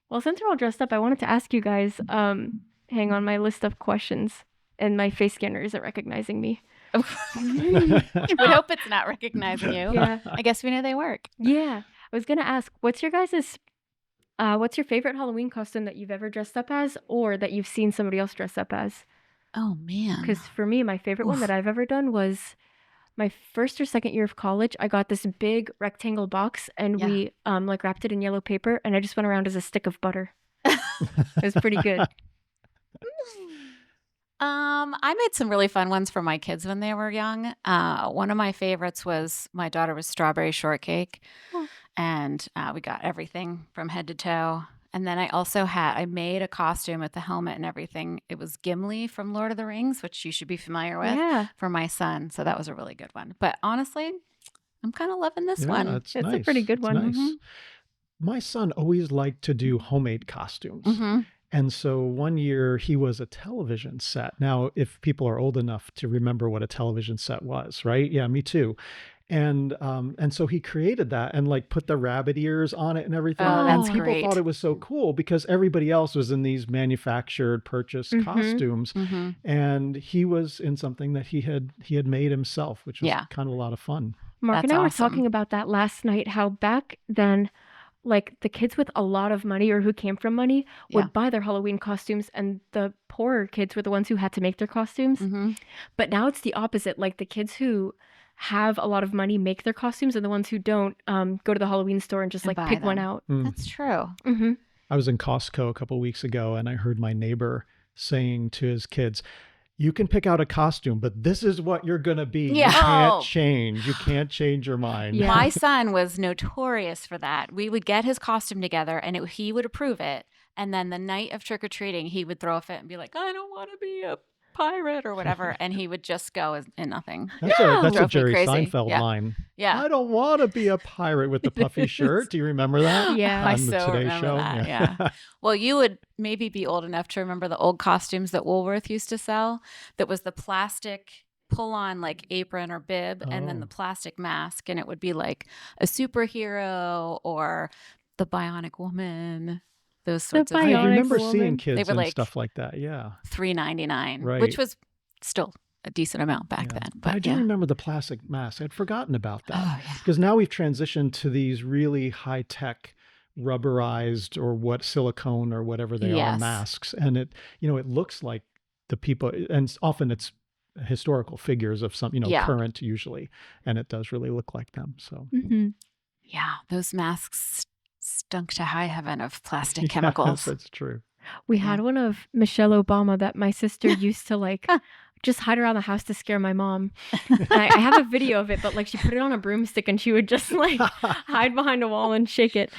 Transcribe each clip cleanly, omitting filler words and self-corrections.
Well, since we're all dressed up, I wanted to ask you guys, hang on my list of questions, and my face scanner isn't recognizing me. We hope it's not recognizing you. Yeah. I guess we know they work. Yeah. I was going to ask, what's your favorite Halloween costume that you've ever dressed up as, or that you've seen somebody else dress up as? Oh, man. Because for me, my favorite one that I've ever done was my first or second year of college. I got this big rectangle box, and we like wrapped it in yellow paper, and I just went around as a stick of butter. It was pretty good. I made some really fun ones for my kids when they were young. One of my favorites was my daughter was strawberry shortcake, and we got everything from head to toe. And then I made a costume with the helmet and everything. It was Gimli from Lord of the Rings, which you should be familiar with, for my son. So that was a really good one. But honestly, I'm kind of loving this one. It's nice. A pretty good one. Nice. Mm-hmm. My son always liked to do homemade costumes. Mm-hmm. And so one year he was a television set. Now, if people are old enough to remember what a television set was, right? Yeah, me too. And so he created that and like put the rabbit ears on it and everything. And people thought it was so cool because everybody else was in these manufactured, purchased costumes. Mm-hmm. And he was in something that he had made himself, which was kind of a lot of fun. Mark and I were talking about that last night, how back then, like the kids with a lot of money or who came from money would buy their Halloween costumes, and the poorer kids were the ones who had to make their costumes. Mm-hmm. But now it's the opposite. Like the kids who have a lot of money make their costumes, and the ones who don't go to the Halloween store and just like pick one out. That's true. Mm-hmm. I was in Costco a couple of weeks ago, and I heard my neighbor saying to his kids, "You can pick out a costume, but this is what you're going to be. Yeah. You can't change. You can't change your mind." Yeah. My son was notorious for that. We would get his costume together, and he would approve it. And then the night of trick-or-treating, he would throw a fit and be like, "I don't want to be a pirate," or whatever. And he would just go in nothing. That's a Jerry Seinfeld line. Yeah. "I don't want to be a pirate with the puffy shirt." Do you remember that? Yeah. On I the so Today remember Show? that. Yeah. Well, you would maybe be old enough to remember the old costumes that Woolworth used to sell. That was the plastic pull-on like apron or bib, and then the plastic mask, and it would be like a superhero or the Bionic Woman. Those sorts of things. I remember seeing kids and stuff like that. Yeah. $3.99, which was still a decent amount back then. But I do remember the plastic mask. I'd forgotten about that. Because now we've transitioned to these really high-tech rubberized or silicone or whatever they are masks. And it looks like the people, and often it's historical figures of some, current usually. And it does really look like them. So. Mm-hmm. Yeah. Those masks stunk to high heaven of plastic chemicals. That's true. We had one of Michelle Obama that my sister used to like just hide around the house to scare my mom. And I have a video of it, but like she put it on a broomstick and she would just like hide behind a wall and shake it.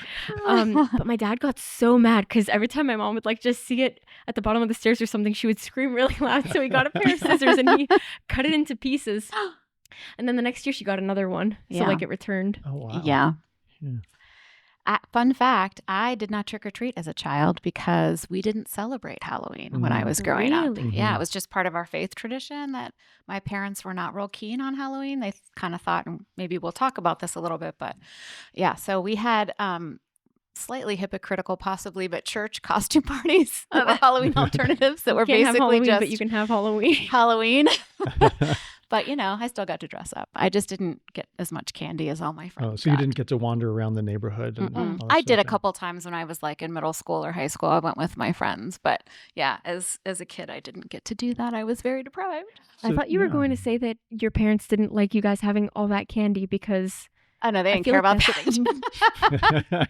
But my dad got so mad because every time my mom would like just see it at the bottom of the stairs or something, she would scream really loud. So he got a pair of scissors and he cut it into pieces. And then the next year she got another one. So like it returned. Oh, wow. Yeah. Fun fact, I did not trick-or-treat as a child because we didn't celebrate Halloween when I was growing up. Really? Yeah, it was just part of our faith tradition that my parents were not real keen on Halloween. They kind of thought, and maybe we'll talk about this a little bit, but yeah, so we had slightly hypocritical possibly, but church costume parties of Halloween alternatives that were basically just but you can have Halloween. Halloween. But, I still got to dress up. I just didn't get as much candy as all my friends. Oh, so you didn't get to wander around the neighborhood? And I did a couple times when I was like in middle school or high school. I went with my friends. But yeah, as a kid, I didn't get to do that. I was very deprived. So, I thought you were going to say that your parents didn't like you guys having all that candy because... Oh, no, they didn't care about that.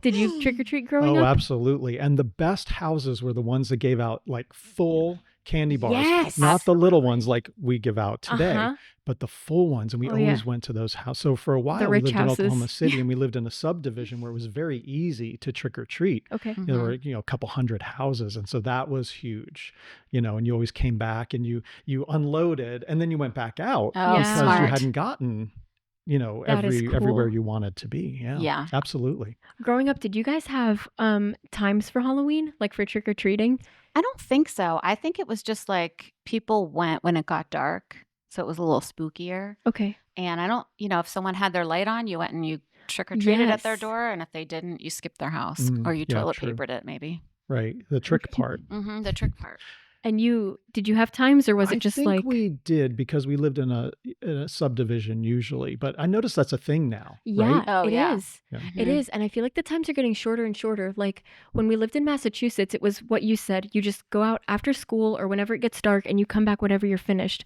Did you trick-or-treat growing up? Oh, absolutely. And the best houses were the ones that gave out like full candy bars. Yes. Not the little ones like we give out today, but the full ones. And we always went to those houses. So for a while, we lived in Oklahoma City and we lived in a subdivision where it was very easy to trick or treat. Okay. There were, a couple hundred houses. And so that was huge, and you always came back and you unloaded and then you went back out because you hadn't gotten everywhere you wanted to be. Yeah, absolutely. Growing up, did you guys have times for Halloween, like for trick-or-treating? I don't think so. I think it was just like people went when it got dark. So it was a little spookier. Okay. And I don't, if someone had their light on, you went and you trick-or-treated at their Yes. door, and if they didn't, you skipped their house, or you Yeah, toilet true. papered it, maybe. Right. The trick part. The trick part. And did you have times, or was I it just think like? we did because we lived in a subdivision usually, but I noticed that's a thing now, Yeah, right? Oh, it yeah. is. Yeah. It is. And I feel like the times are getting shorter and shorter. Like when we lived in Massachusetts, it was what you said. You just go out after school or whenever it gets dark and you come back whenever you're finished.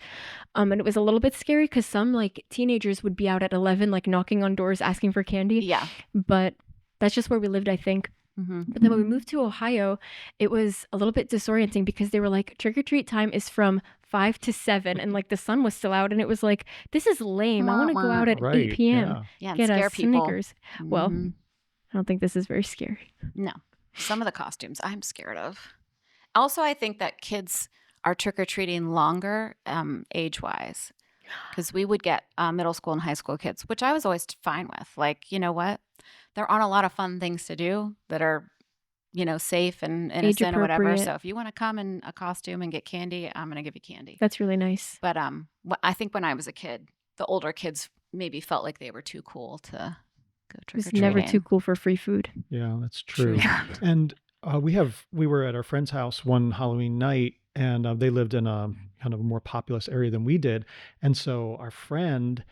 And it was a little bit scary because some like teenagers would be out at 11, like knocking on doors asking for candy. Yeah. But that's just where we lived, I think. But then when we moved to Ohio, it was a little bit disorienting because they were like, trick-or-treat time is from 5 to 7. And like the sun was still out. And it was like, this is lame. I want to go out at 8 p.m. Yeah. Yeah, and Get scare us people. Snickers. Well, Mhm. I don't think this is very scary. No. Some of the costumes I'm scared of. Also, I think that kids are trick-or-treating longer age-wise, because we would get middle school and high school kids, which I was always fine with. Like, you know what? There aren't a lot of fun things to do that are, safe and innocent or whatever. Age-appropriate. So if you want to come in a costume and get candy, I'm going to give you candy. That's really nice. But I think when I was a kid, the older kids maybe felt like they were too cool to go It trick was or treating. never too cool for free food. Yeah, that's true. True. And we were at our friend's house one Halloween night, and they lived in a kind of a more populous area than we did. And so our friend,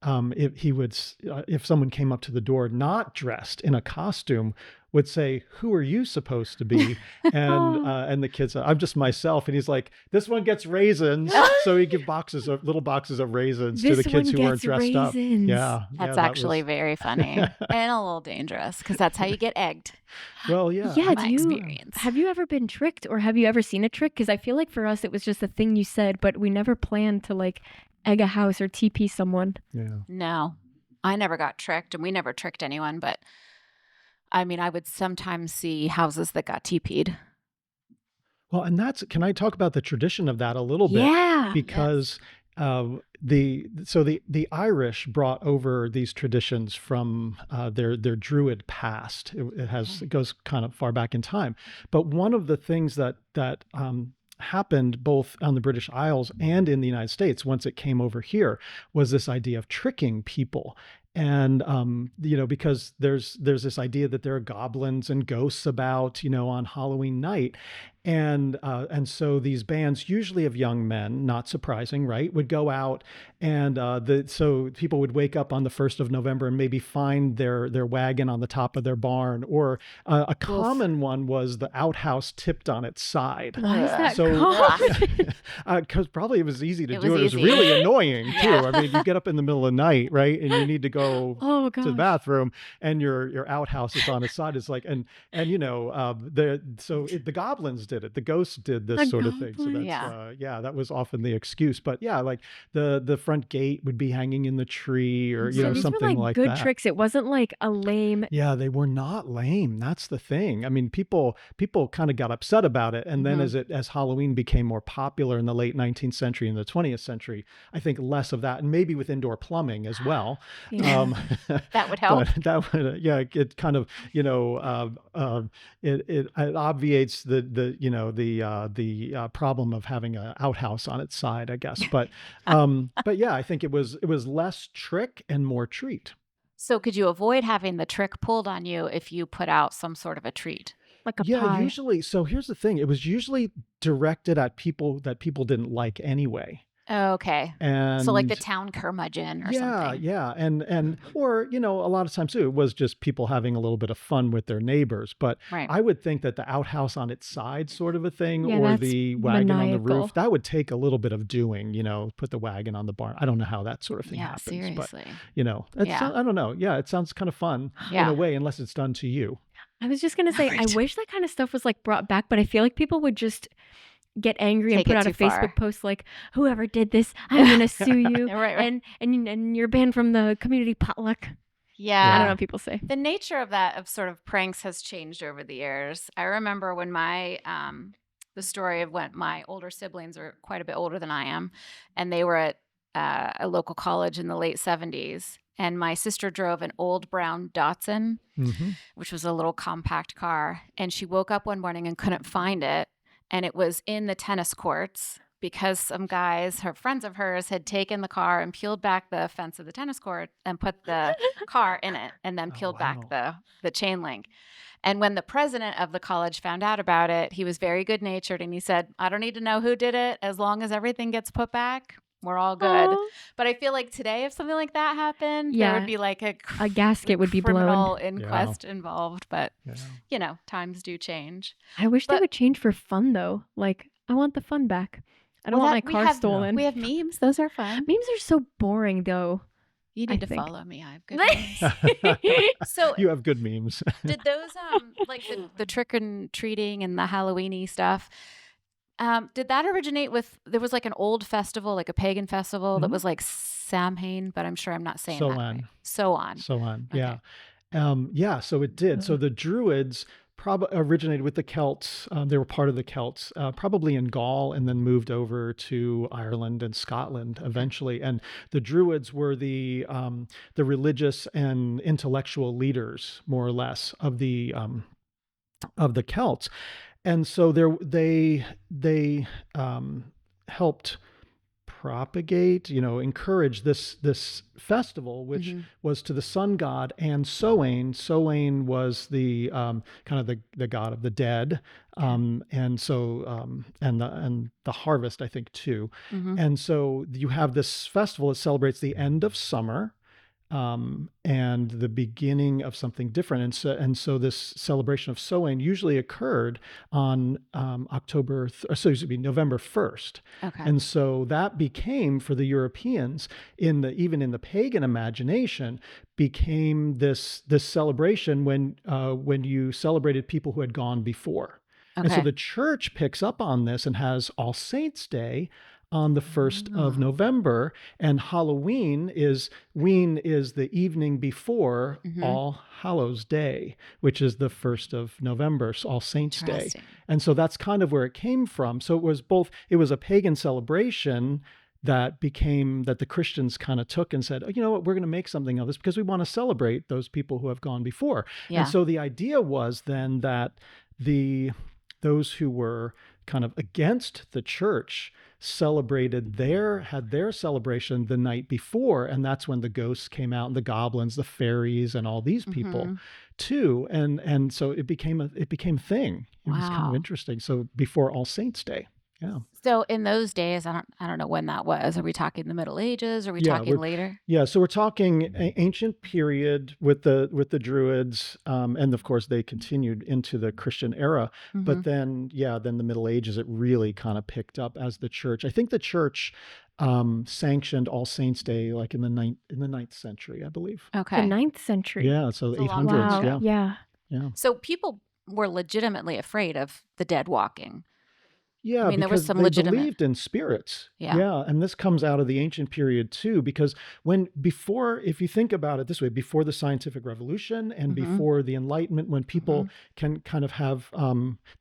if someone came up to the door not dressed in a costume, would say, "Who are you supposed to be?" And the kids, "I'm just myself." And he's like, "This one gets raisins." So he'd give little boxes of raisins to the kids who weren't dressed up. Yeah, That's actually very funny and a little dangerous because that's how you get egged. Well, yeah. Yeah, My experience. have you ever been tricked or have you ever seen a trick? Because I feel like for us it was just a thing you said, but we never planned to like egg a house or TP someone. Yeah. No, I never got tricked, and we never tricked anyone. But I mean, I would sometimes see houses that got TP'd. Well, and can I talk about the tradition of that a little bit? Yeah. Because the Irish brought over these traditions from their Druid past. It goes kind of far back in time. But one of the things that happened both on the British Isles and in the United States once it came over here was this idea of tricking people. And, because there's this idea that there are goblins and ghosts about, on Halloween night. And so these bands, usually of young men, not surprising, right, would go out, and so people would wake up on the 1st of November and maybe find their wagon on the top of their barn, or a common one was the outhouse tipped on its side. Why is that So, common? because probably it was easy to It do. was It was easy. really annoying too. Yeah. I mean, you get up in the middle of the night, right, and you need to go Oh to the gosh. bathroom, and your outhouse is on its side. It's like, the goblins did it. The ghosts did this The sort of thing. So goblins. that's that was often the excuse. But yeah, like the front gate would be hanging in the tree, or So these something were like like good that. tricks. It wasn't like a lame. Yeah, they were not lame. That's the thing. I mean, people kind of got upset about it, and then as Halloween became more popular in the late 19th century and the 20th century, I think less of that, and maybe with indoor plumbing as well. Yeah. That would help. But that would, it kind of, it obviates the problem of having an outhouse on its side, I guess. But yeah, I think it was less trick and more treat. So could you avoid having the trick pulled on you if you put out some sort of a treat? Like a Yeah, pie. usually. So here's the thing: it was usually directed at people that people didn't like anyway. Okay. And So like the town curmudgeon or something. Yeah. And or, a lot of times too, it was just people having a little bit of fun with their neighbors. But Right. I would think that the outhouse on its side sort of a thing, Yeah, or that's the wagon on the maniacal. roof, that would take a little bit of doing, put the wagon on the barn. I don't know how that sort of thing Yeah, happens. seriously. But, I don't know. Yeah, it sounds kind of fun in Yeah. a way, unless it's done to you. I was just gonna say, Right. I wish that kind of stuff was like brought back, but I feel like people would just get angry and Take put it out a too far. Facebook post like, "Whoever did this, I'm gonna sue you," Right. and you're banned from the community potluck. Yeah. I don't know what people say. The nature of that, of sort of pranks, has changed over the years. I remember when the story of when my older siblings are quite a bit older than I am, and they were at a local college in the late 70s. And my sister drove an old brown Datsun, Mm-hmm. which was a little compact car. And she woke up one morning and couldn't find it. And it was in the tennis courts because some guys, her friends of hers, had taken the car and peeled back the fence of the tennis court and put the car in it, and then peeled back the chain link. And when the president of the college found out about it, he was very good natured, and he said, "I don't need to know who did it. As long as everything gets put back, we're all good." Aw. But I feel like today, if something like that happened, there Yeah. would be like A gasket would be criminal blown. inquest involved. But Yeah. you know, times do change. I wish they But- would change for fun though. Like, I want the fun back. I don't Well, want my car stolen. We have memes; those are fun. Memes are so boring though. You I need to think. follow me. I have good memes. So You have good memes. did those like the trick and treating and the Halloweeny stuff? Did that originate with? There was like an old festival, like a pagan festival that was like Samhain, but I'm sure I'm not saying that right. So on. Yeah. Yeah, so it did. So the Druids originated with the Celts. They were part of the Celts, probably in Gaul, and then moved over to Ireland and Scotland eventually. And the Druids were the religious and intellectual leaders, more or less, of the Celts. And so they helped propagate, encourage this festival, which was to the sun god and Samhain. Samhain was the kind of the god of the dead, and so and the harvest, I think, too. And so you have this festival that celebrates the end of summer, and the beginning of something different. And so this celebration of Samhain usually occurred on November 1st. Okay. And so that became, for the Europeans, even in the pagan imagination, became this celebration when you celebrated people who had gone before. And so the church picks up on this and has All Saints' Day on the 1st of November, and Halloween is the evening before All Hallows Day, which is the 1st of November, so All Saints' Day. And so that's kind of where it came from. So it was a pagan celebration that the Christians kind of took and said, oh, you know what, we're going to make something of this because we want to celebrate those people who have gone before. Yeah. And so the idea was then that those who were kind of against the church had their celebration the night before, and that's when the ghosts came out and the goblins, the fairies, and all these people too, and so it became a thing. It was kind of interesting. So before All Saints' Day. Yeah. So in those days, I don't know when that was. Are we talking the Middle Ages? Are we talking later? Yeah, so we're talking ancient period with the Druids, and of course they continued into the Christian era. But then the Middle Ages, it really kind of picked up as the church. I think the church sanctioned All Saints' Day like in the 9th century, I believe. Okay. The 9th century. Yeah, so the It's a long 800s. Wow. Yeah. So people were legitimately afraid of the dead walking. Yeah, I mean, there was because some they legitimate. believed in spirits. Yeah. And this comes out of the ancient period too, because if you think about it this way, before the scientific revolution and before the Enlightenment, when people can kind of have,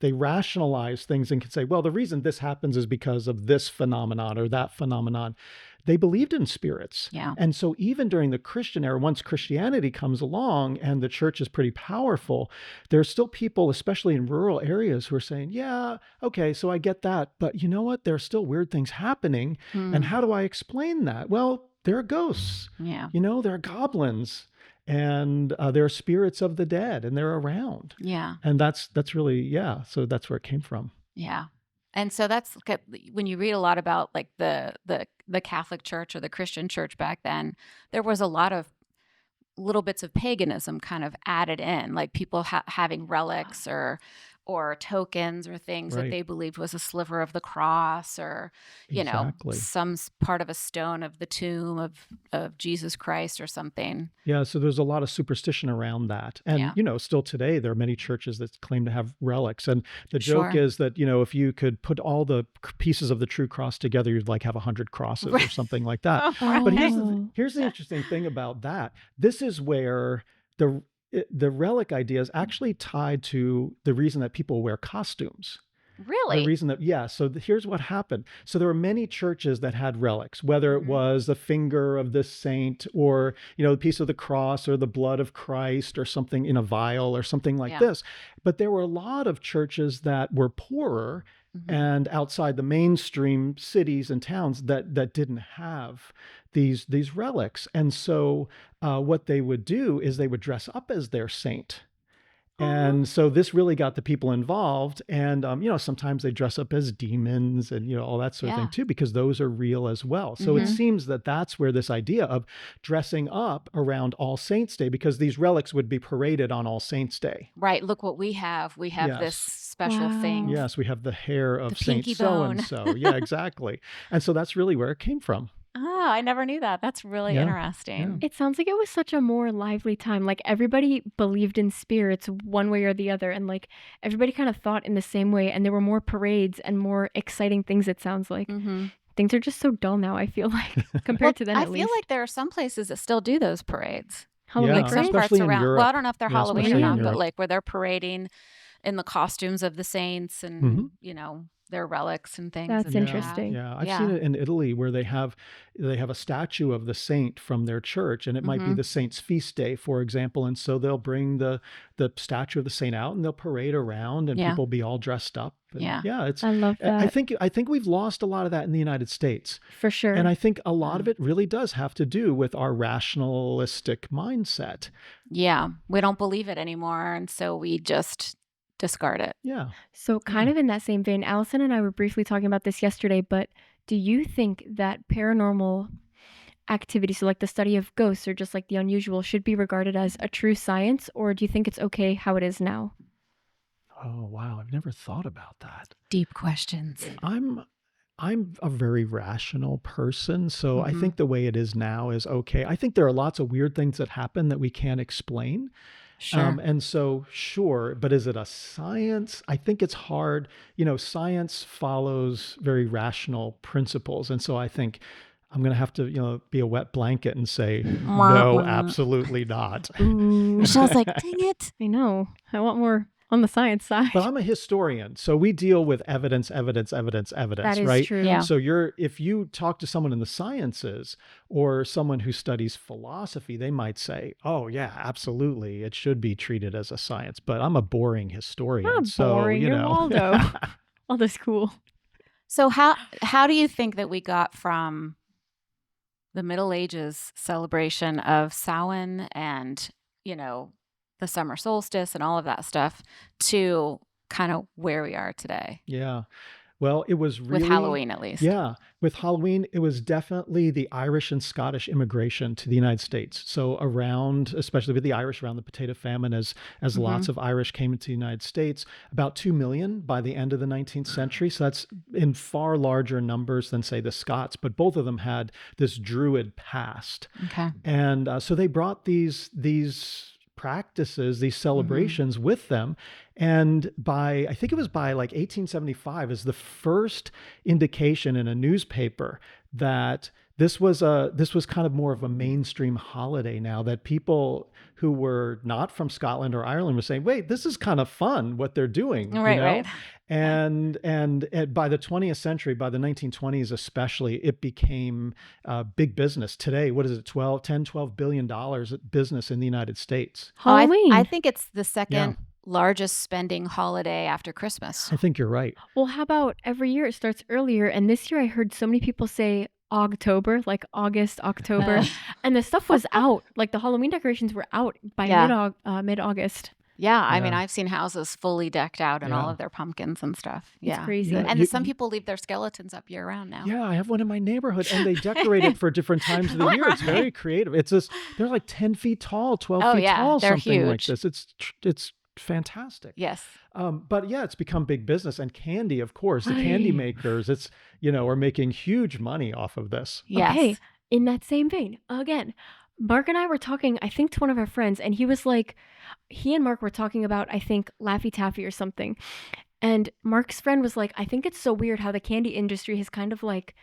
they rationalize things and can say, well, the reason this happens is because of this phenomenon or that phenomenon. They believed in spirits. Yeah. And so even during the Christian era, once Christianity comes along and the church is pretty powerful, there's still people, especially in rural areas, who are saying, yeah, okay, so I get that. But you know what? There are still weird things happening. And how do I explain that? Well, there are ghosts. Yeah. There are goblins. And there are spirits of the dead, and they're around. Yeah. And that's really, so that's where it came from. Yeah. And so that's when you read a lot about like the Catholic Church or the Christian Church back then, there was a lot of little bits of paganism kind of added in, like people having relics or tokens or things that they believed was a sliver of the cross or, some part of a stone of the tomb of Jesus Christ or something. Yeah, so there's a lot of superstition around that. And, still today, there are many churches that claim to have relics. And the joke is that, if you could put all the pieces of the true cross together, you'd like have 100 crosses or something like that. But here's the interesting thing about that. This is where the relic idea is actually tied to the reason that people wear costumes. Really? The reason that, so here's what happened. So there were many churches that had relics, whether it was the finger of the saint or, a piece of the cross or the blood of Christ or something in a vial or something like this. But there were a lot of churches that were poorer and outside the mainstream cities and towns that didn't have these relics. And so what they would do is they would dress up as their saint. And so this really got the people involved. And, sometimes they dress up as demons and, all that sort of thing too, because those are real as well. So it seems that that's where this idea of dressing up around All Saints Day, because these relics would be paraded on All Saints Day. Right. Look what we have. We have this special thing. Yes, we have the hair of The Saint pinky so-and-so. Yeah, exactly. And so that's really where it came from. Oh, I never knew that. That's really interesting. It sounds like it was such a more lively time. Like everybody believed in spirits one way or the other. And like everybody kind of thought in the same way. And there were more parades and more exciting things, it sounds like. Things are just so dull now, I feel like, compared to then at least. I feel like there are some places that still do those parades. Halloween Like some parts around. Well, I don't know if they're Halloween or not, but like where they're parading in the costumes of the saints and, their relics and things. That's interesting. Yeah, I've seen it in Italy where they have a statue of the saint from their church, and it might be the saint's feast day, for example. And so they'll bring the statue of the saint out and they'll parade around, and people be all dressed up. And it's. I love that. I think we've lost a lot of that in the United States, for sure. And I think a lot of it really does have to do with our rationalistic mindset. Yeah, we don't believe it anymore, and so we just discard it. Yeah. So kind of in that same vein, Allison and I were briefly talking about this yesterday, but do you think that paranormal activity, so like the study of ghosts or just like the unusual, should be regarded as a true science, or do you think it's okay how it is now? Oh, wow. I've never thought about that. Deep questions. I'm a very rational person, so I think the way it is now is okay. I think there are lots of weird things that happen that we can't explain. Sure. And so, sure, but is it a science? I think it's hard. Science follows very rational principles. And so I think I'm going to have to, be a wet blanket and say, no, absolutely not. Michelle's like, dang it. I know. I want more on the science side. But I'm a historian, so we deal with evidence, That is right? true. Yeah. So if you talk to someone in the sciences or someone who studies philosophy, they might say, "Oh yeah, absolutely, it should be treated as a science." But I'm a boring historian, Not so boring. You're Waldo. Waldo's cool. So how do you think that we got from the Middle Ages celebration of Samhain and, the summer solstice and all of that stuff to kind of where we are today? Yeah. Well, it was really... With Halloween, at least. Yeah. With Halloween, it was definitely the Irish and Scottish immigration to the United States. So around, especially with the Irish, around the potato famine, as lots of Irish came into the United States, about 2 million by the end of the 19th century. So that's in far larger numbers than, say, the Scots. But both of them had this Druid past. Okay. And so they brought these practices, these celebrations with them. And I think it was by like 1875 is the first indication in a newspaper that this was kind of more of a mainstream holiday now, that people who were not from Scotland or Ireland were saying, wait, this is kind of fun what they're doing. Right. And by the 20th century, by the 1920s especially, it became big business. Today, what is it, $12 billion business in the United States. Halloween. I think it's the second largest spending holiday after Christmas. I think you're right. Well, how about every year it starts earlier? And this year I heard so many people say October, like August, October. And the stuff was out. Like the Halloween decorations were out by mid-August. Yeah, I mean, I've seen houses fully decked out and all of their pumpkins and stuff. It's crazy. And some people leave their skeletons up year round now. Yeah, I have one in my neighborhood, and they decorate it for different times of the year. It's very creative. It's just, they're like 10 feet tall, 12 feet tall, they're something huge. like this. It's fantastic. Yes. But yeah, it's become big business. And candy, of course, the candy makers, are making huge money off of this. Yes. Okay, in that same vein, again, Mark and I were talking, I think, to one of our friends, and he and Mark were talking about, I think, Laffy Taffy or something. And Mark's friend was like, I think it's so weird how the candy industry has kind of like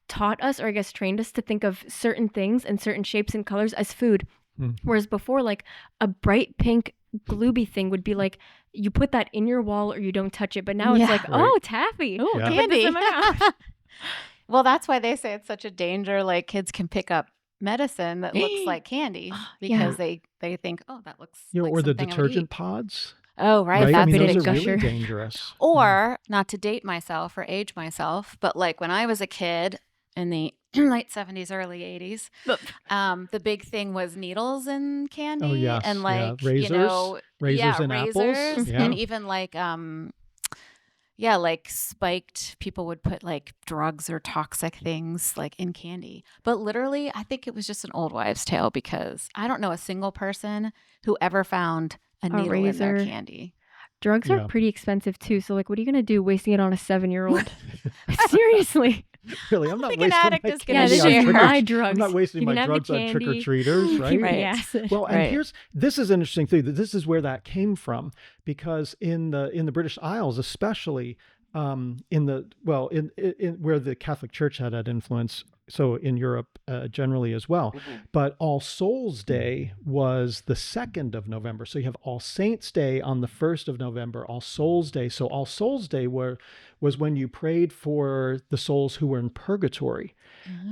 taught us, or I guess trained us to think of certain things and certain shapes and colors as food. Whereas before, like a bright pink glooby thing would be like, you put that in your wall or you don't touch it. But now it's like, oh, taffy. Oh, Yeah. candy. Well, that's why they say it's such a danger. Like kids can pick up medicine that looks like candy because they think, oh, that looks like or the something I would detergent eat. pods. Oh, right. right? I mean, Fat-bitted those are gusher. really dangerous. Or, not to date myself or age myself, but like when I was a kid in the late 70s, early 80s, But the big thing was needles in candy. Oh, yes. And Yeah. like, Razors and apples. razors. Yeah. And even like, like spiked, people would put like drugs or toxic things like in candy. But literally, I think it was just an old wives' tale because I don't know a single person who ever found a needle in their razor. candy. Drugs are Yeah. pretty expensive too. So like, what are you gonna do wasting it on a 7-year-old? Seriously. Really, I'm not think an wasting addict my is gonna Yeah, candy this on share. is trick or my I'm drugs. not wasting You my can have the drugs on trick or candy. treaters, right? Keep the Right. acid. Well, and Right. this is an interesting thing. That this is where that came from, because in the British Isles, especially in where the Catholic Church had that influence, so in Europe generally as well. But All Souls Day was the 2nd of November. So you have All Saints Day on the 1st of November, All Souls Day. So All Souls Day was when you prayed for the souls who were in purgatory.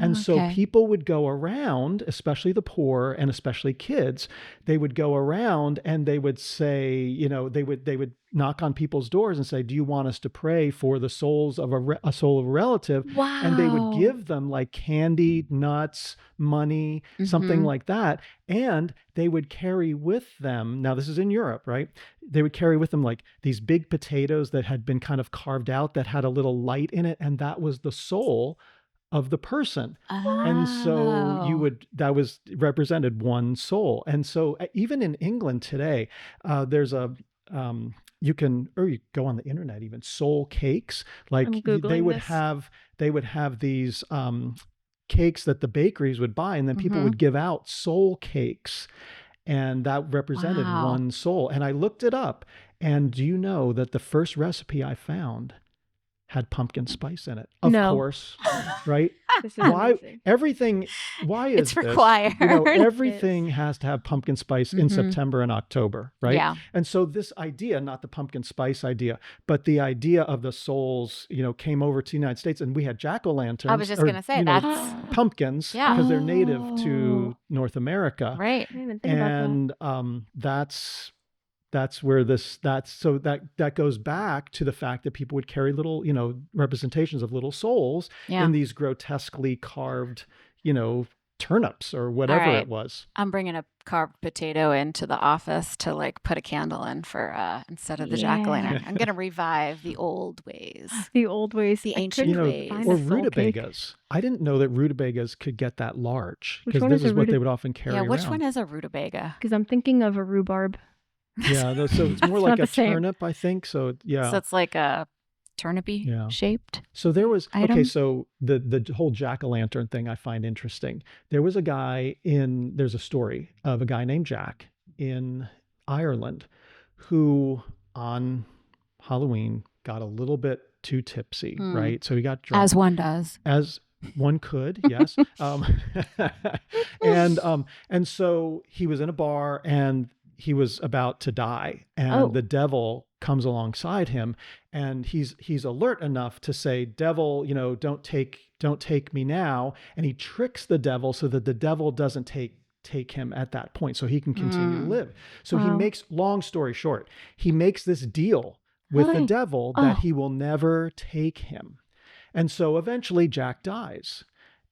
And so people would go around, especially the poor and especially kids, they would go around and they would say, they would knock on people's doors and say, do you want us to pray for the souls of a soul of a relative? Wow. And they would give them like candy, nuts, money, something like that. And they would carry with them, now this is in Europe, right? They would carry with them like these big potatoes that had been kind of carved out that had a little light in it. And that was the soul of the person. And so that was represented one soul. And so even in England today, there's you go on the internet, even soul cakes. Like I'm Googling they would this. have these cakes that the bakeries would buy, and then people would give out soul cakes. And that represented one soul. And I looked it up. And do you know that the first recipe I found had pumpkin spice in it? Of course, right? This is amazing. Why is it's this? required? Everything has to have pumpkin spice in September and October, right? Yeah. And so this idea, not the pumpkin spice idea, but the idea of the souls, came over to the United States, and we had jack-o'-lanterns. I was just going to say that's pumpkins, because they're native to North America. Right. I didn't even think about that. That's where that goes back to the fact that people would carry little, representations of little souls in these grotesquely carved, turnips or whatever it was. I'm bringing a carved potato into the office to like put a candle in for instead of the jack-o'-lantern. I'm going to revive the old ways. The old ways. The ancient ways. Or rutabagas. I didn't know that rutabagas could get that large, Which because one this is is what they would often carry around. Which one is a rutabaga? Because I'm thinking of a rhubarb. Yeah, so it's more like a turnip, I think. So yeah. So it's like a turnipy shaped. So there was item? So the whole jack-o'-lantern thing I find interesting. There was there's a story of a guy named Jack in Ireland who on Halloween got a little bit too tipsy, right? So he got drunk. As one does. As one could, yes. And so he was in a bar and he was about to die, and the devil comes alongside him, and he's alert enough to say, devil, don't take me now. And he tricks the devil so that the devil doesn't take him at that point, so he can continue to live. So he makes, long story short, he makes this deal with the devil that he will never take him. And so eventually Jack dies.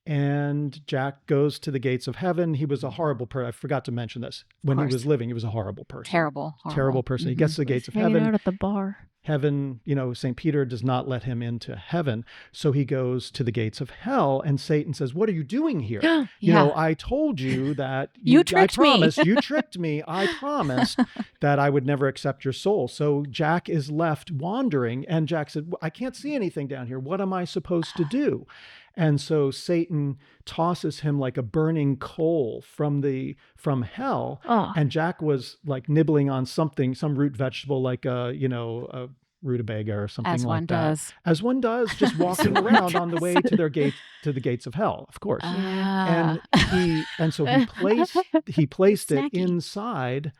And Jack goes to the gates of heaven. He was a horrible person. I forgot to mention this. When he was living, he was a horrible person. Terrible person. He gets to the gates of heaven. Hanging out at the bar. Heaven, St. Peter does not let him into heaven. So he goes to the gates of hell, and Satan says, what are you doing here? I told you that you tricked me. You tricked me. I promised that I would never accept your soul. So Jack is left wandering, and Jack said, I can't see anything down here. What am I supposed to do? And so Satan tosses him like a burning coal from hell. And Jack was like nibbling on some root vegetable, like a rutabaga or something As like one that. does. As one does, just walking around on the way to the gates of hell, of course. And so he placed it inside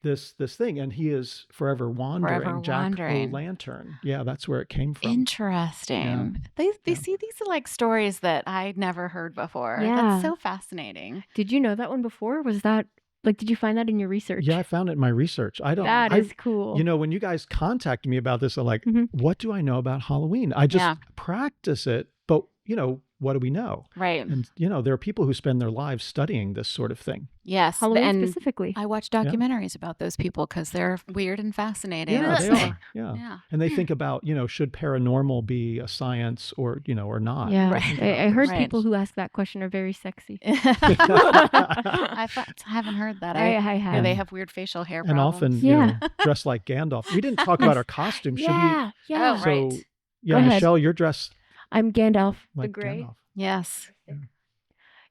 this thing, and he is forever wandering. Jack-o'-lantern. Yeah, that's where it came from. Interesting. Yeah. These are like stories that I'd never heard before. Yeah. That's so fascinating. Did you know that one before? Was that Like, did you find that in your research? Yeah, I found it in my research. That is cool. You know, when you guys contacted me about this, I'm like, Mhm. what do I know about Halloween? I just Yeah. practice it, but you know, what do we know? Right. And you know, there are people who spend their lives studying this sort of thing. Yes. Halloween and specifically. I watch documentaries about those people because they're weird and fascinating. Yeah, they So- are. Yeah. Yeah. And they think about, you know, should paranormal be a science or, you know, or not? Yeah, They think I about heard those Right. people things. who ask that question are very sexy. I haven't heard that. I Hear have. they have weird facial hair And problems. often, Yeah. you know, dressed like Gandalf. We didn't talk about our costume. Should we? Yeah, yeah. Oh, right. So, yeah, Go ahead. Michelle, you're dressed I'm Gandalf the like Grey. Gandalf. Yes.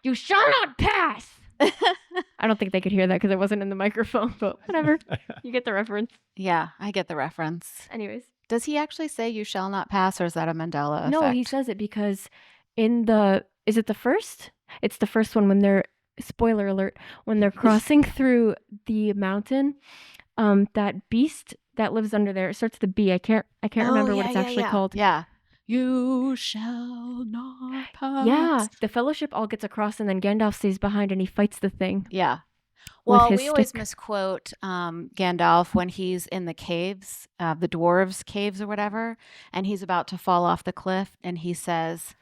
You shall not pass. I don't think they could hear that because it wasn't in the microphone, but whatever. You get the reference. Yeah, I get the reference. Anyways. Does he actually say you shall not pass, or is that a Mandela effect? No, he says it because is it the first? It's the first one when they're, spoiler alert, when they're crossing through the mountain, that beast that lives under there, it starts with a B. I can't remember what it's actually called. Yeah. You shall not pass. Yeah, the Fellowship all gets across, and then Gandalf stays behind, and he fights the thing. Yeah. With Well, his we always stick. misquote Gandalf when he's in the caves, the dwarves' caves or whatever, and he's about to fall off the cliff, and he says,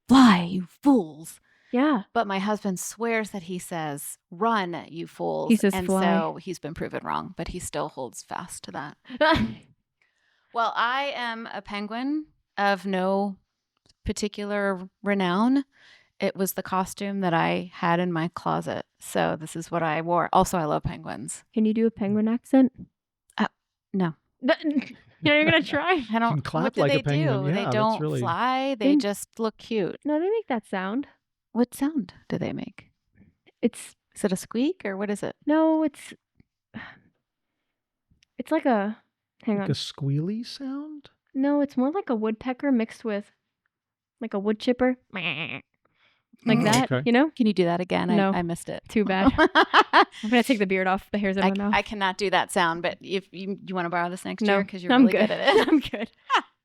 "Fly, you fools!" Yeah, But my husband swears that he says, "Run, you fools!" He says, and "Fly." so he's been proven wrong, but he still holds fast to that. Well, I am a penguin of no particular renown. It was the costume that I had in my closet. So this is what I wore. Also, I love penguins. Can you do a penguin accent? No. You're gonna try? I don't. can clap what do like a they penguin. do? Yeah, They that's don't really- fly. They They- just look cute. No, they make that sound. What sound do they make? It's Is it a squeak or what is it? no, it's like a. Hang Like on. a squealy sound? No, it's more like a woodpecker mixed with like a wood chipper. Like that, Okay. you know? Can you do that again? No. I missed it. Too bad. I'm gonna take the beard off the hairs in my mouth. I cannot do that sound, but if you want to borrow this next No, year because you're I'm really good at it. I'm good.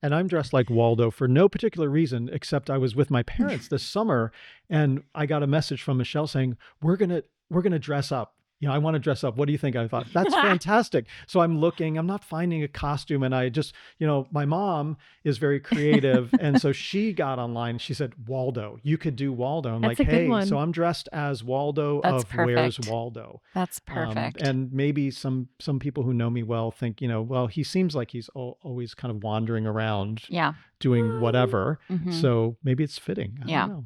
And I'm dressed like Waldo for no particular reason, except I was with my parents this summer, and I got a message from Michelle saying, we're gonna dress up. You know, I want to dress up. What do you think? I thought, that's fantastic. So I'm not finding a costume. And I just, you know, my mom is very creative. And so she got online. She said, Waldo, you could do Waldo. I'm That's like, a good hey, one. so I'm dressed as Waldo That's of Where's perfect. Waldo? That's perfect. And maybe some people who know me well think, you know, well, he seems like he's always kind of wandering around yeah. doing whatever. Mhm. So maybe it's fitting. I Yeah. don't know.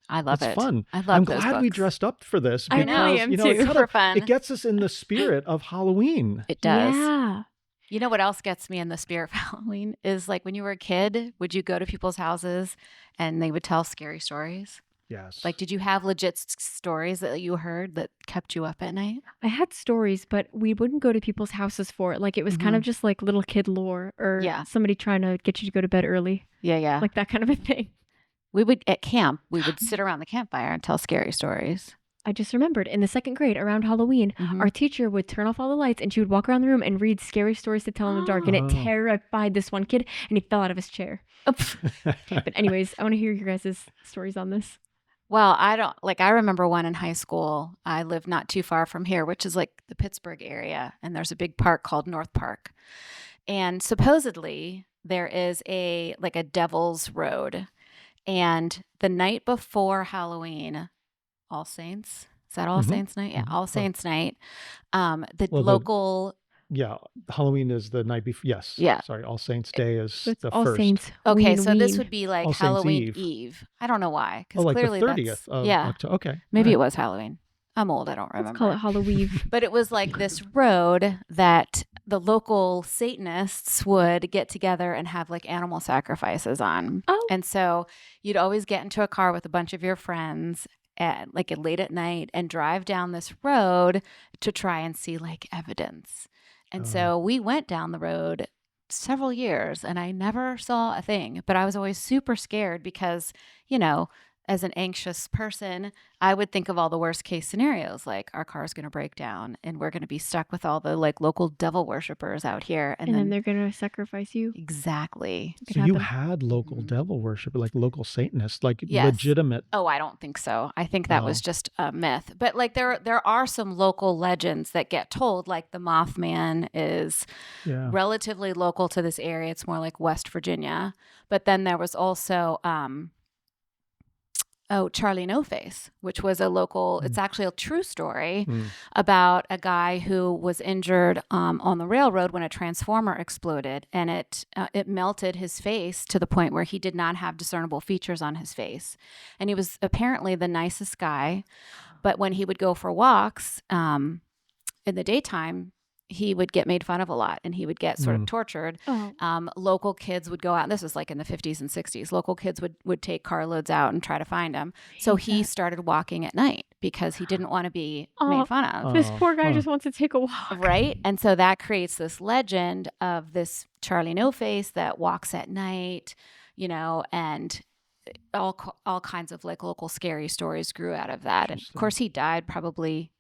I love It's it. fun. I love I'm those glad we books. dressed up for this I because, know, I am you know, too. it, Super fun. it gets us in the spirit of Halloween. It does. Yeah. You know what else gets me in the spirit of Halloween is like when you were a kid, would you go to people's houses and they would tell scary stories? Yes. Like, did you have legit stories that you heard that kept you up at night? I had stories, but we wouldn't go to people's houses for it. Like it was kind of just like little kid lore or Yeah. somebody trying to get you to go to bed early. Yeah, yeah. Like that kind of a thing. We would at camp, we would sit around the campfire and tell scary stories. I just remembered in the second grade around Halloween, Mhm. our teacher would turn off all the lights and she would walk around the room and read scary stories to tell in the dark. And it Oh. terrified this one kid and he fell out of his chair. But anyways, I want to hear your guys' stories on this. Well, I remember one in high school. I lived not too far from here, which is like the Pittsburgh area. And there's a big park called North Park. And supposedly there is a Devil's Road. And the night before Halloween, All Saints, is that All Mhm. Saints night? Yeah, Mhm. All Oh. Saints night. The Well, local, Yeah. Halloween is the night before. Yes. Yeah. Sorry. All Saints Day is So it's the All first. Saints. okay, so this ween. would be like All Saints Halloween Eve. Eve. I don't know why. Oh, Because like clearly the 30th of yeah, October. Okay. maybe All it right. was Halloween. I'm old. I don't remember. Let's call it Halloween. But it was like this road that the local Satanists would get together and have like animal sacrifices on. Oh. And so you'd always get into a car with a bunch of your friends at like late at night and drive down this road to try and see like evidence. And Oh. so we went down the road several years and I never saw a thing, but I was always super scared because, you know, as an anxious person, I would think of all the worst case scenarios, like our car's going to break down and we're going to be stuck with all the like local devil worshippers out here. And then they're going to sacrifice you. Exactly. It could So you happen. had local Mhm. devil worship, like local Satanists, like Yes. legitimate. Oh, I don't think so. I think that was just a myth. But like there are some local legends that get told, like the Mothman is Yeah. relatively local to this area. It's more like West Virginia. But then there was also Charlie No Face, which was a local, it's actually a true story about a guy who was injured on the railroad when a transformer exploded, and it melted his face to the point where he did not have discernible features on his face. And he was apparently the nicest guy, but when he would go for walks in the daytime, he would get made fun of a lot and he would get sort of tortured. Oh. Local kids would go out, and this was like in the 50s and 60s. Local kids would take carloads out and try to find him. So he started walking at night because he didn't want to be made fun of. This poor guy just wants to take a walk. Right? And so that creates this legend of this Charlie No Face that walks at night, you know, and all kinds of like local scary stories grew out of that. And of course, he died probably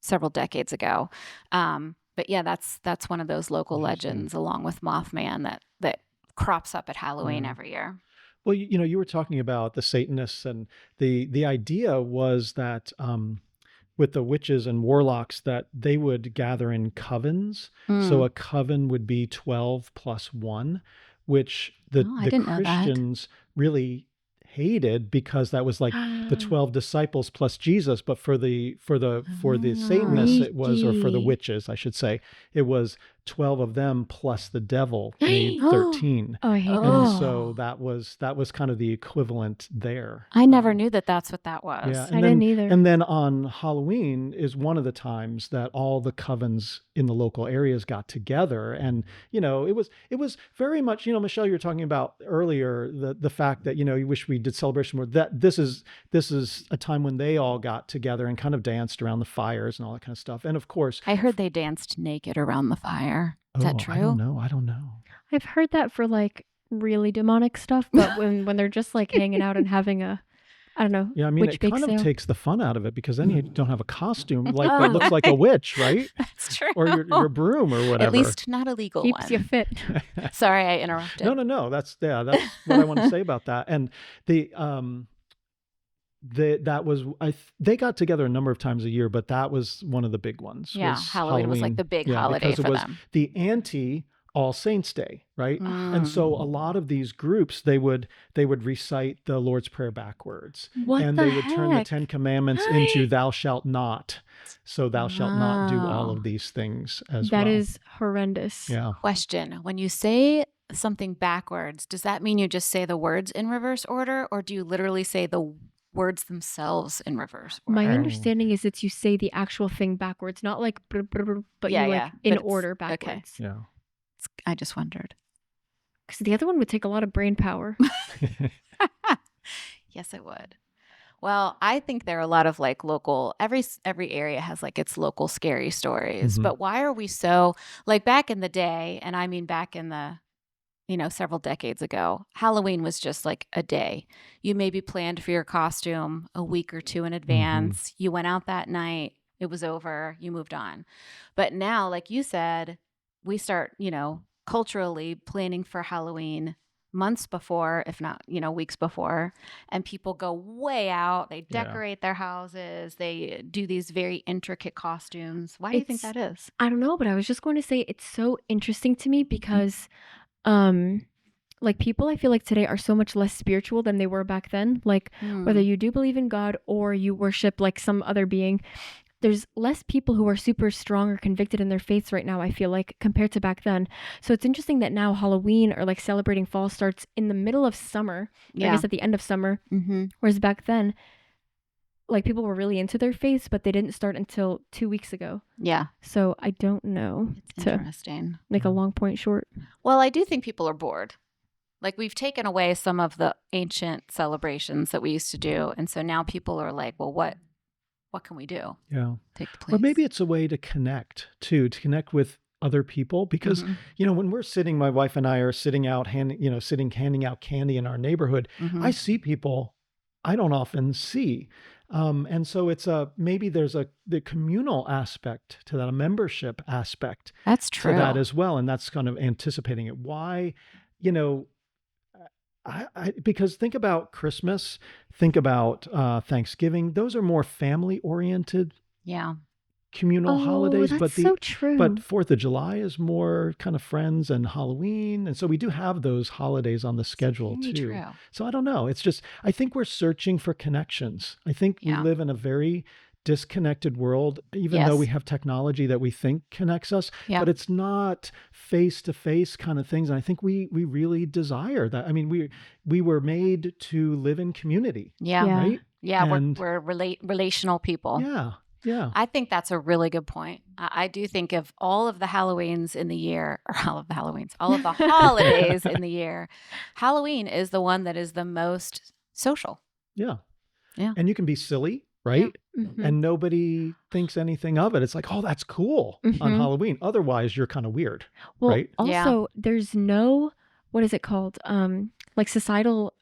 several decades ago. But yeah, that's one of those local legends, along with Mothman, that crops up at Halloween every year. Well, you were talking about the Satanists, and the idea was that with the witches and warlocks that they would gather in covens. So a coven would be 12 plus 1, which the Christians really hated, because that was like the 12 disciples plus Jesus. But for the Satanists, it was, or for the witches, I should say, it was 12 of them plus the devil made 13. Oh, I hate And that. so that was kind of the equivalent there. I never knew that's what that was. Yeah, I didn't either. And then on Halloween is one of the times that all the covens in the local areas got together. And, it was very much, Michelle, you were talking about earlier, the fact that, you wish we did celebration more, that this is a time when they all got together and kind of danced around the fires and all that kind of stuff. And of course, I heard they danced naked around the fire. Is that true? I don't know. I've heard that for like really demonic stuff, but when they're just like hanging out and having a, I don't know. Yeah, I mean, witch it kind of takes the fun out of it, because then you don't have a costume like that looks like a witch, right? That's true. Or your broom or whatever. At least not a legal one. Keeps you fit. Sorry, I interrupted. No. That's what I want to say about that. And they got together a number of times a year, but that was one of the big ones. Yeah, Halloween was like the big holiday for them. Because it was the anti-All Saints Day, right? And so a lot of these groups, they would recite the Lord's Prayer backwards. And they would turn the 10 Commandments into "Thou shalt not." So thou shalt not do all of these things as well. That is horrendous. Yeah. Question: when you say something backwards, does that mean you just say the words in reverse order, or do you literally say the words themselves in reverse order? My understanding is that you say the actual thing backwards, not like brr, brr, brr, but you like in order backwards. Yeah. I just wondered. Because the other one would take a lot of brain power. Yes, it would. Well, I think there are a lot of like local, every area has like its local scary stories. But why are we so, like back in the day, and I mean back in the, several decades ago, Halloween was just like a day. You maybe planned for your costume a week or two in advance. You went out that night. It was over. You moved on. But now, like you said, we start, culturally planning for Halloween months before, if not, weeks before. And people go way out. They decorate their houses. They do these very intricate costumes. Why do you think that is? I don't know, but I was just going to say it's so interesting to me because like people I feel like today are so much less spiritual than they were back then. Like whether you do believe in God or you worship like some other being, there's less people who are super strong or convicted in their faiths right now, I feel like, compared to back then. So it's interesting that now Halloween or like celebrating fall starts in the middle of summer, I guess at the end of summer, whereas back then, like people were really into their faiths, but they didn't start until 2 weeks ago. Yeah. So I don't know. It's interesting. Make a long point short. Well, I do think people are bored. Like we've taken away some of the ancient celebrations that we used to do. And so now people are like, well, what can we do? Yeah. Take the place. Or maybe it's a way to connect with other people, because, when we're sitting, my wife and I are sitting out, handing out candy in our neighborhood, I see people I don't often see. And so it's maybe there's the communal aspect to that, a membership aspect That's to true. that as well. And that's kind of anticipating it. Why, you know, because think about Christmas, think about Thanksgiving. Those are more family oriented Yeah. communal holidays, that's but so true. but 4th of July is more kind of friends, and Halloween. And so we do have those holidays on the schedule Very too. true. So I don't know. It's just, I think we're searching for connections. I think we Yeah. live in a very disconnected world, even though Yes. we have technology that we think connects us, Yeah. but it's not face-to-face kind of things. And I think we really desire that. I mean, we were made to live in community, Yeah. Yeah. right? Yeah. And We're relational people. yeah. Yeah. I think that's a really good point. I do think of all of the Halloweens in the year, or all of the Halloweens, all of the holidays in the year, Halloween is the one that is the most social. Yeah. Yeah. And you can be silly, right? Mhm. And nobody thinks anything of it. It's like, oh, that's cool on Mhm. Halloween. Otherwise, you're kind of weird, Well, right? Yeah. also, there's no, what is it called? Like societal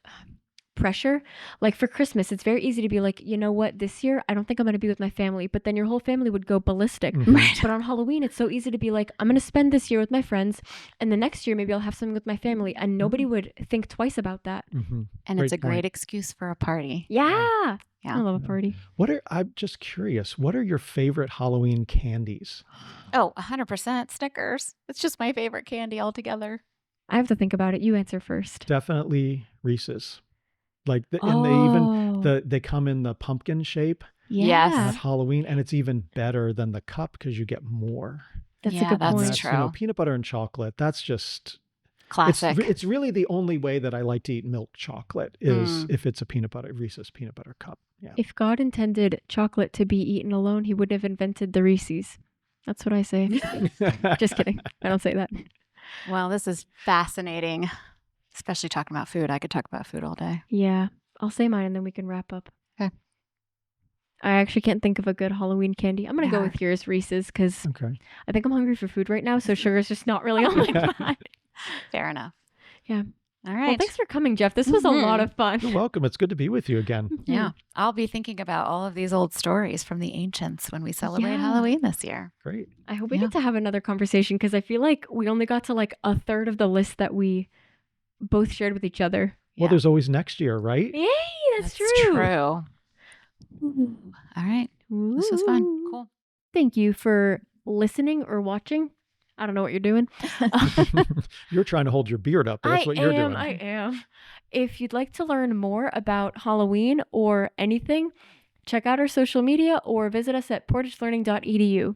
pressure. Like for Christmas, it's very easy to be like, you know what, this year, I don't think I'm going to be with my family. But then your whole family would go ballistic. Mhm. But on Halloween, it's so easy to be like, I'm going to spend this year with my friends. And the next year, maybe I'll have something with my family. And nobody would think twice about that. Mhm. And it's Great a great point. excuse for a party. Yeah. Yeah. I love a Yeah. party. I'm just curious, what are your favorite Halloween candies? Oh, 100% Snickers. It's just my favorite candy altogether. I have to think about it. You answer first. Definitely Reese's. Like, and they even, Oh, they come in the pumpkin shape Yes. yeah. at Halloween, and it's even better than the cup because you get more. That's Yeah, a good that's point. That's, true. peanut butter and chocolate. That's just, Classic. it's really the only way that I like to eat milk chocolate is if it's a Reese's peanut butter cup. Yeah. If God intended chocolate to be eaten alone, he wouldn't have invented the Reese's. That's what I say. Just kidding. I don't say that. Well, this is fascinating, especially talking about food. I could talk about food all day. Yeah. I'll say mine and then we can wrap up. Okay. I actually can't think of a good Halloween candy. I'm going to go with yours, Reese's, because Okay. I think I'm hungry for food right now. So sugar's just not really on my mind. Fair enough. Yeah. All Well, right. thanks for coming, Jeff. This was a lot of fun. You're welcome. It's good to be with you again. Yeah. I'll be thinking about all of these old stories from the ancients when we celebrate Yeah. Halloween this year. Great. I hope we Yeah. get to have another conversation because I feel like we only got to like a third of the list that we both shared with each other. Well, there's always next year, right? Yay, that's true. True. Ooh. All right. This was fun. Ooh. Cool. Thank you for listening or watching. I don't know what you're doing. You're trying to hold your beard up. That's what you're doing. I am. If you'd like to learn more about Halloween or anything, check out our social media or visit us at portagelearning.edu.